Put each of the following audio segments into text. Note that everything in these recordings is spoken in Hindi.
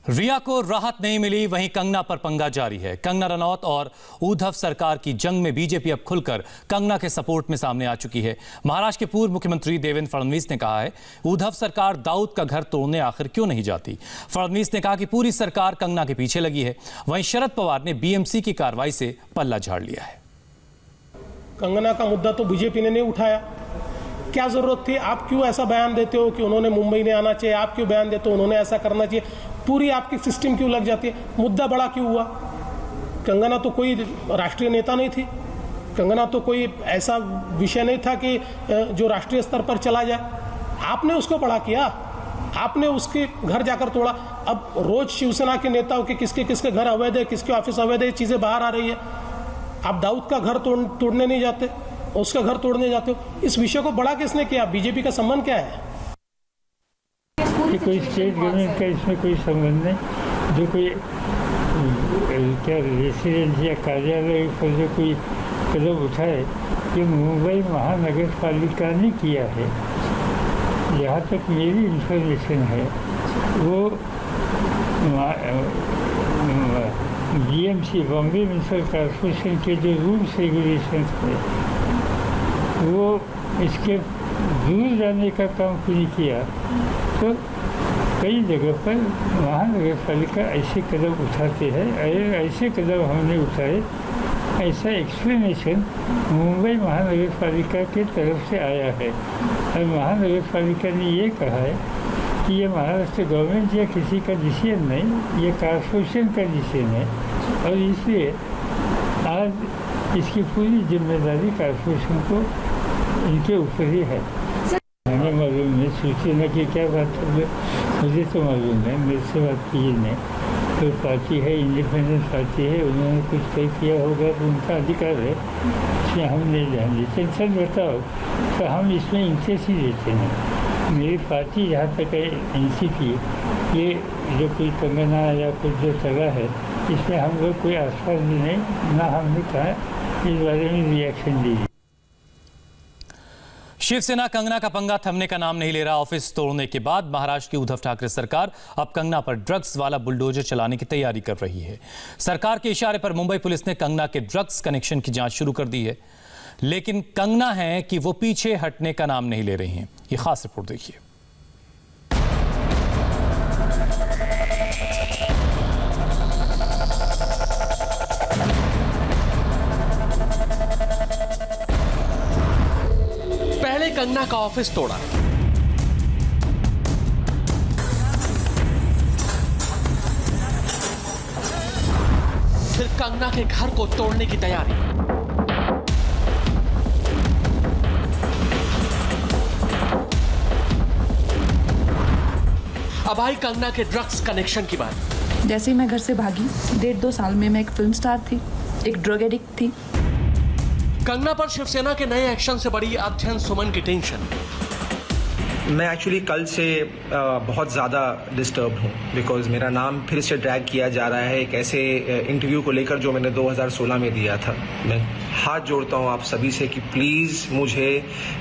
रिया को राहत नहीं मिली, वहीं कंगना पर पंगा जारी है। कंगना रनौत और उद्धव सरकार की जंग में बीजेपी अब खुलकर कंगना के सपोर्ट में सामने आ चुकी है। महाराष्ट्र के पूर्व मुख्यमंत्री देवेंद्र फडणवीस ने कहा है, उद्धव सरकार दाऊद का घर तोड़ने आखिर क्यों नहीं जाती। फडणवीस ने कहा कि पूरी सरकार कंगना के पीछे लगी है। वहीं शरद पवार ने बीएमसी की कार्रवाई से पल्ला झाड़ लिया है। कंगना का मुद्दा तो बीजेपी ने नहीं उठाया, क्या जरूरत थी? आप क्यों ऐसा बयान देते हो कि उन्होंने मुंबई नहीं आना चाहिए? आप क्यों बयान देते हो उन्होंने ऐसा करना चाहिए? पूरी आपकी सिस्टम क्यों लग जाती है? मुद्दा बड़ा क्यों हुआ? कंगना तो कोई राष्ट्रीय नेता नहीं थी, कंगना तो कोई ऐसा विषय नहीं था कि जो राष्ट्रीय स्तर पर चला जाए। आपने उसको बड़ा किया, आपने उसके घर जाकर तोड़ा। अब रोज शिवसेना के नेताओं के किसके किसके घर अवैध है, किसके ऑफिस अवैध है, चीजें बाहर आ रही है। आप दाऊद का घर तोड़ने नहीं जाते, उसका घर तोड़ने जाते हो। इस विषय को बड़ा किसने किया? बीजेपी का संबंध क्या है? कि कोई स्टेट गवर्नमेंट का इसमें कोई संबंध नहीं। जो कोई क्या रेसिडेंस या कार्यालय पर जो कोई कदम उठाए, ये मुंबई महानगर पालिका ने किया है। जहाँ तक मेरी इंफॉर्मेशन है, वो बीएमसी बॉम्बे म्यूनिसिपल कॉर्पोरेशन के जो रूल्स रेगुलेशन थे, वो इसके दूर जाने का काम नहीं किया। तो कई जगह पर महानगर पालिका ऐसे कदम उठाते हैं। ऐसे कदम हमने उठाए, ऐसा एक्सप्लेनेशन मुंबई महानगर पालिका के तरफ से आया है। और महानगर पालिका ने ये कहा है कि ये महाराष्ट्र गवर्नमेंट या किसी का डिसीजन नहीं, ये कॉर्पोरेशन का डिसीजन है। और इसलिए आज इसकी पूरी जिम्मेदारी कॉर्पोरेशन को, इनके ऊपर ही है। हमें मालूम है सूचना की क्या बात है, मुझे तो मालूम है, मेरे से बात की नहीं। तो पार्टी है, इंडिपेंडेंट पार्टी है, उन्होंने कुछ तय किया होगा तो उनका अधिकार है, इसमें हम नहीं जाएंगे। टेंशन बताओ तो हम इसमें इंटरेस्ट ही लेते हैं। मेरी पार्टी जहाँ तक है एनसीपी, ये जो कोई कंगना या कुछ जो चला है, इसमें हम लोग कोई आसपास भी नहीं, ना हमने कहा इस बारे में रिएक्शन दी। शिवसेना कंगना का पंगा थमने का नाम नहीं ले रहा। ऑफिस तोड़ने के बाद महाराष्ट्र की उद्धव ठाकरे सरकार अब कंगना पर ड्रग्स वाला बुलडोजर चलाने की तैयारी कर रही है। सरकार के इशारे पर मुंबई पुलिस ने कंगना के ड्रग्स कनेक्शन की जांच शुरू कर दी है, लेकिन कंगना है कि वो पीछे हटने का नाम नहीं ले रही हैं। ये खास रिपोर्ट देखिए। कंगना का ऑफिस तोड़ा, फिर कंगना के घर को तोड़ने की तैयारी। अब आई कंगना के ड्रग्स कनेक्शन की बात। जैसे ही मैं घर से भागी, 1.5-2 साल में मैं एक फिल्म स्टार थी, एक ड्रग एडिक्ट थी। कंगना पर शिवसेना के नए एक्शन से बड़ी अध्ययन सुमन की टेंशन। मैं एक्चुअली कल से बहुत ज़्यादा डिस्टर्ब हूँ, बिकॉज मेरा नाम फिर से ड्रैग किया जा रहा है एक ऐसे इंटरव्यू को लेकर जो मैंने 2016 में दिया था। मैं हाथ जोड़ता हूँ आप सभी से कि प्लीज़ मुझे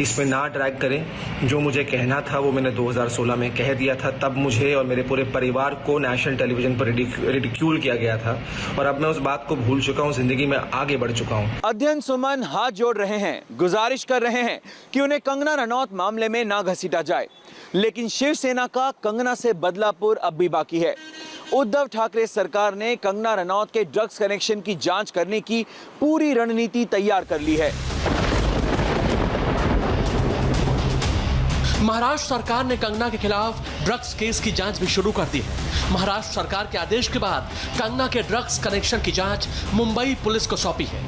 इसमें ना ड्रैग करें। जो मुझे कहना था वो मैंने 2016 में कह दिया था। तब मुझे और मेरे पूरे परिवार को नेशनल टेलीविजन पर रिडिक्यूल किया गया था, और अब मैं उस बात को भूल चुका हूँ, जिंदगी में आगे बढ़ चुका हूँ। अध्ययन सुमन हाथ जोड़ रहे हैं, गुजारिश कर रहे हैं कि उन्हें कंगना रनौत मामले में ना घसीटा जाए। लेकिन शिवसेना का कंगना से बदलापुर अब भी बाकी है। उद्धव ठाकरे सरकार ने कंगना रनौत के ड्रग्स कनेक्शन की जांच करने की पूरी रणनीति तैयार कर ली है। महाराष्ट्र सरकार ने कंगना के खिलाफ ड्रग्स केस की जांच भी शुरू कर दी है। महाराष्ट्र सरकार के आदेश के बाद कंगना के ड्रग्स कनेक्शन की जांच मुंबई पुलिस को सौंपी है।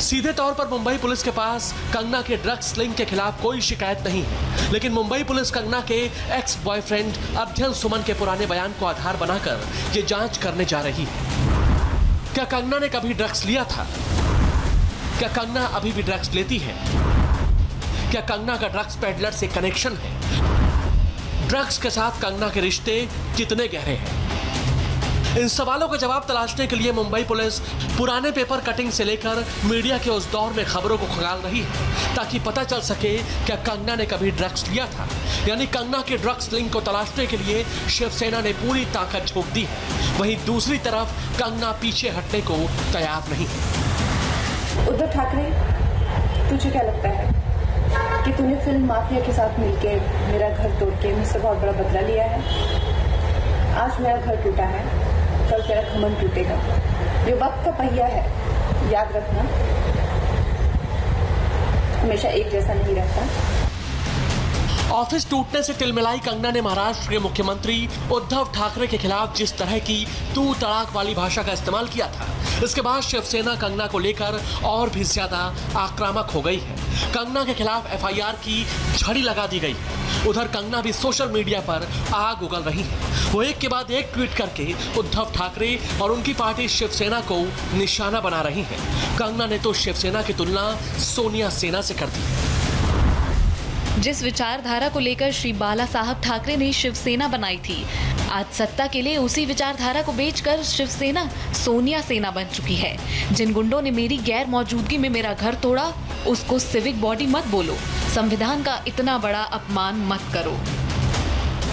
सीधे तौर पर मुंबई पुलिस के पास कंगना के ड्रग्स लिंक के खिलाफ कोई शिकायत नहीं है, लेकिन मुंबई पुलिस कंगना के एक्स बॉयफ्रेंड अध्ययन सुमन के पुराने बयान को आधार बनाकर ये जांच करने जा रही है। क्या कंगना ने कभी ड्रग्स लिया था? क्या कंगना अभी भी ड्रग्स लेती है? क्या कंगना का ड्रग्स पेडलर से कनेक्शन है? ड्रग्स के साथ कंगना के रिश्ते कितने गहरे हैं? इन सवालों का जवाब तलाशने के लिए मुंबई पुलिस पुराने पेपर कटिंग से लेकर मीडिया के उस दौर में खबरों को खंगाल रही है ताकि पता चल सके क्या कंगना ने कभी ड्रग्स लिया था। यानी कंगना के ड्रग्स लिंक को तलाशने के लिए शिवसेना ने पूरी ताकत झोंक दी है। वहीं दूसरी तरफ कंगना पीछे हटने को तैयार नहीं है। उद्धव ठाकरे, तुझे क्या लगता है कि तूने फिल्म माफिया के साथ मिलके मेरा घर तोड़ के मुझसे बहुत बड़ा बदला लिया है? आज मेरा घर टूटा है, कल तेरा घमंड टूटेगा। ये वक्त का पहिया है, याद रखना, हमेशा एक जैसा नहीं रहता। ऑफिस टूटने से तिलमिलाई कंगना ने महाराष्ट्र के मुख्यमंत्री उद्धव ठाकरे के खिलाफ जिस तरह की तू तड़ाक वाली भाषा का इस्तेमाल किया था, इसके बाद शिवसेना कंगना को लेकर और भी ज्यादा आक्रामक हो गई है। कंगना के खिलाफ एफआईआर की झड़ी लगा दी गई है। उधर कंगना भी सोशल मीडिया पर आग उगल रही है। वो एक के बाद एक ट्वीट करके उद्धव ठाकरे और उनकी पार्टी शिवसेना को निशाना बना रही है। कंगना ने तो शिवसेना की तुलना सोनिया सेना से कर दी है। जिस विचारधारा को लेकर श्री बाला साहब ठाकरे ने शिवसेना बनाई थी, आज सत्ता के लिए उसी विचारधारा को बेचकर शिवसेना सोनिया सेना बन चुकी है। जिन गुंडों ने मेरी गैर मौजूदगी में मेरा घर तोड़ा, उसको सिविक बॉडी मत बोलो, संविधान का इतना बड़ा अपमान मत करो।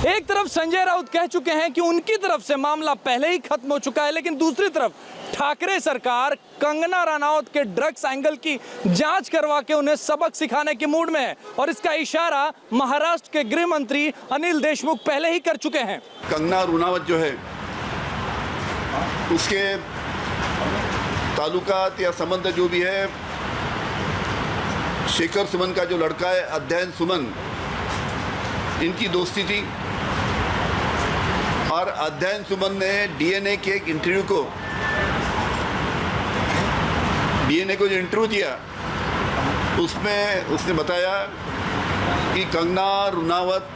एक तरफ संजय राउत कह चुके हैं कि उनकी तरफ से मामला पहले ही खत्म हो चुका है, लेकिन दूसरी तरफ ठाकरे सरकार कंगना रनौत के ड्रग्स एंगल की जांच करवा के उन्हें सबक सिखाने के मूड में है और इसका इशारा महाराष्ट्र के गृह मंत्री अनिल देशमुख पहले ही कर चुके हैं। कंगना रनौत जो है, उसके ताल्लुकात या संबंध जो भी है, शेखर सुमन का जो लड़का है अध्ययन सुमन, इनकी दोस्ती थी और अध्ययन सुमन ने डीएनए के एक इंटरव्यू को जो इंटरव्यू दिया, उसमें उसने बताया कि कंगना रनौत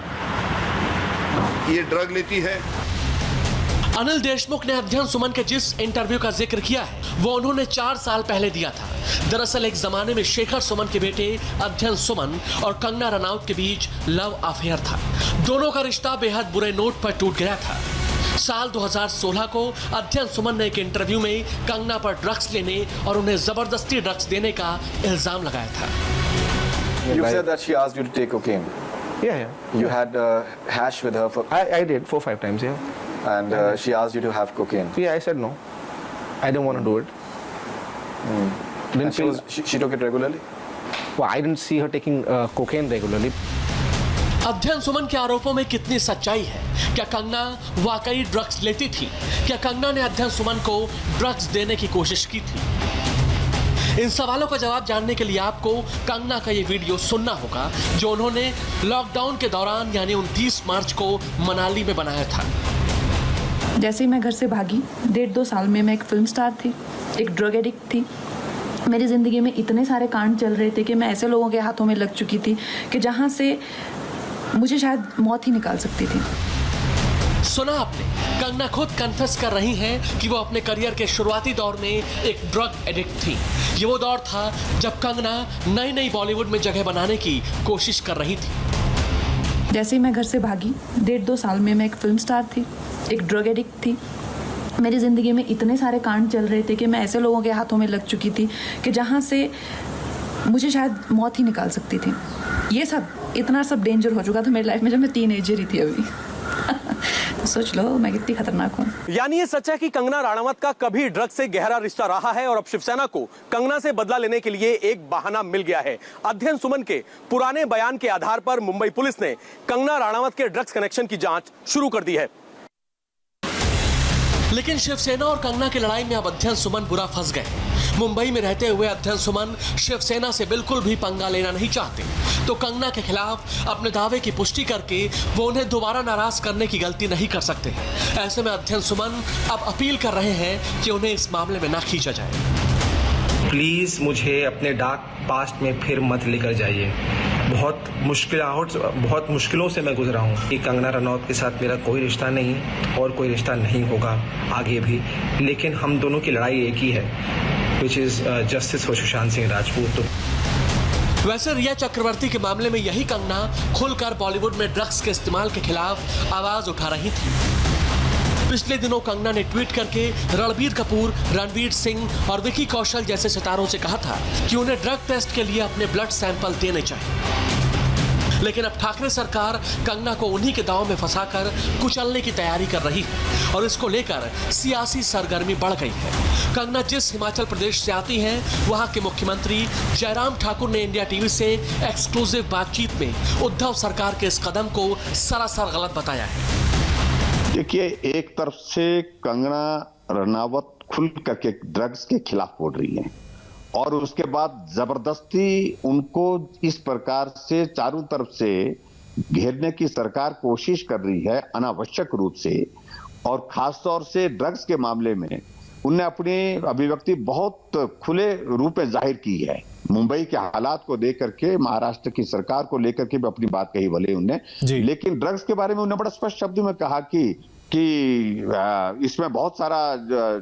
ये ड्रग लेती है। अनिल देशमुख ने अध्ययन सुमन के जिस इंटरव्यू का जिक्र किया है, वो उन्होंने 4 साल पहले दिया था। दरअसल एक जमाने में शेखर सुमन के बेटे अध्ययन सुमन और कंगना रनौत के बीच लव अफेयर था। दोनों का रिश्ता बेहद बुरे नोट पर टूट गया था। साल 2016 को अध्ययन सुमन ने एक इंटरव्यू में कंगना पर ड्रग्स लेने और उन्हें जबरदस्ती ड्रग्स देने का इल्जाम लगाया था। You said that she asked you to take cocaine. Yeah. You had hash with her for. I did 4-5 times, yeah. And she asked you to have cocaine. Yeah, I said no. I didn't want to do it. Didn't feel. She took it regularly. Well, I didn't see her taking cocaine regularly. अध्ययन सुमन के आरोपों में कितनी सच्चाई है? क्या कंगना वाकई ड्रग्स लेती थी? क्या कंगना ने अध्ययन सुमन को ड्रग्स देने की कोशिश की थी? इन सवालों का जवाब जानने के लिए आपको कंगना का ये वीडियो सुनना होगा, जो उन्होंने लॉकडाउन के दौरान यानी 29 मार्च को मनाली में बनाया था। जैसे ही मैं घर से भागी, 1.5-2 साल में मैं एक फिल्म स्टार थी, एक ड्रग एडिक्ट थी। मेरी ज़िंदगी में इतने सारे कांड चल रहे थे कि मैं ऐसे लोगों के हाथों में लग चुकी थी कि जहाँ से मुझे शायद मौत ही निकाल सकती थी। सुना आपने, कंगना खुद कन्फेस कर रही हैं कि वो अपने करियर के शुरुआती दौर में एक ड्रग एडिक्ट थी। ये वो दौर था जब कंगना नई बॉलीवुड में जगह बनाने की कोशिश कर रही थी। जैसे ही मैं घर से भागी, 1.5-2 साल में मैं एक फिल्म स्टार थी, एक ड्रग एडिक्ट थी। मेरी ज़िंदगी में इतने सारे कांड चल रहे थे कि मैं ऐसे लोगों के हाथों में लग चुकी थी कि जहाँ से मुझे शायद मौत ही निकाल सकती थी। ये सब इतना सब डेंजर हो चुका था मेरी लाइफ में जब मैं टीनेजर ही थी अभी। तो सोच लो मैं कितनी खतरनाक हूँ। यानी ये सच है कि कंगना रनौत का कभी ड्रग्स से गहरा रिश्ता रहा है और अब शिवसेना को कंगना से बदला लेने के लिए एक बहाना मिल गया है। अध्ययन सुमन के पुराने बयान के आधार पर मुंबई पुलिस ने कंगना रनौत के ड्रग्स कनेक्शन की जांच शुरू कर दी है। लेकिन शिवसेना और कंगना की लड़ाई में अब अध्ययन सुमन बुरा फंस गए। मुंबई में रहते हुए अध्ययन सुमन शिवसेना से बिल्कुल भी पंगा लेना नहीं चाहते, तो कंगना के खिलाफ अपने दावे की पुष्टि करके वो उन्हें दोबारा नाराज करने की गलती नहीं कर सकते। ऐसे में अध्ययन सुमन अब अपील कर रहे हैं कि उन्हें इस मामले में ना खींचा जाए। प्लीज़ मुझे अपने डार्क पास्ट में फिर मत लेकर जाइए। बहुत मुश्किलों से मैं गुजरा हूँ कि कंगना रनौत के साथ मेरा कोई रिश्ता नहीं और कोई रिश्ता नहीं होगा आगे भी, लेकिन हम दोनों की लड़ाई एक ही है, which is justice for Sushant Singh Rajput. वैसे रिया चक्रवर्ती के मामले में यही कंगना खुलकर बॉलीवुड में ड्रग्स के इस्तेमाल के खिलाफ आवाज उठा रही थी। पिछले दिनों कंगना ने ट्वीट करके रणबीर कपूर, रणवीर सिंह और विकी कौशल जैसे सितारों से कहा था कि उन्हें ड्रग टेस्ट के लिए अपने ब्लड सैंपल देने चाहिए। लेकिन अब ठाकरे सरकार कंगना को उन्हीं के दांव में फंसाकर कुचलने की तैयारी कर रही है और इसको लेकर सियासी सरगर्मी बढ़ गई है। कंगना जिस हिमाचल प्रदेश से आती हैं, वहां के मुख्यमंत्री जयराम ठाकुर ने इंडिया टीवी से एक्सक्लूसिव बातचीत में उद्धव सरकार के इस कदम को सरासर गलत बताया है। देखिए, एक तरफ से कंगना रनावत खुल करके ड्रग्स के खिलाफ बोल रही है और उसके बाद जबरदस्ती उनको इस प्रकार से चारों तरफ से घेरने की सरकार कोशिश कर रही है अनावश्यक रूप से, और खासतौर से ड्रग्स के मामले में उन्हें अपनी अभिव्यक्ति बहुत खुले रूप में जाहिर की है। मुंबई के हालात को देख करके, महाराष्ट्र की सरकार को लेकर के भी अपनी बात कही भले उन्हें, लेकिन ड्रग्स के बारे में उन्हें बड़ा स्पष्ट शब्दों में कहा कि इसमें बहुत सारा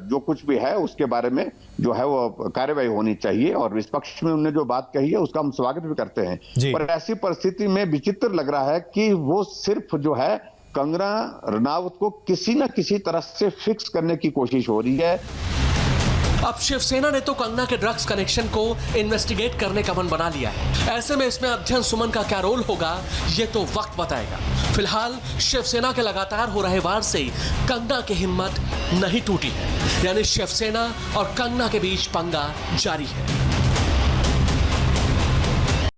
जो कुछ भी है उसके बारे में जो है वो कार्रवाई होनी चाहिए, और इस पक्ष में उन्होंने जो बात कही है उसका हम स्वागत भी करते हैं। पर ऐसी परिस्थिति में विचित्र लग रहा है कि वो सिर्फ जो है कंगना रनावत को किसी न किसी तरह से फिक्स करने की कोशिश हो रही है। अब शिवसेना ने तो कंगना के ड्रग्स कनेक्शन को इन्वेस्टिगेट करने का मन बना लिया है। ऐसे में इसमें अध्ययन सुमन का क्या रोल होगा, ये तो वक्त बताएगा। फिलहाल शिवसेना के लगातार हो रहे वार से कंगना की हिम्मत नहीं टूटी है, यानी शिवसेना और कंगना के बीच पंगा जारी है।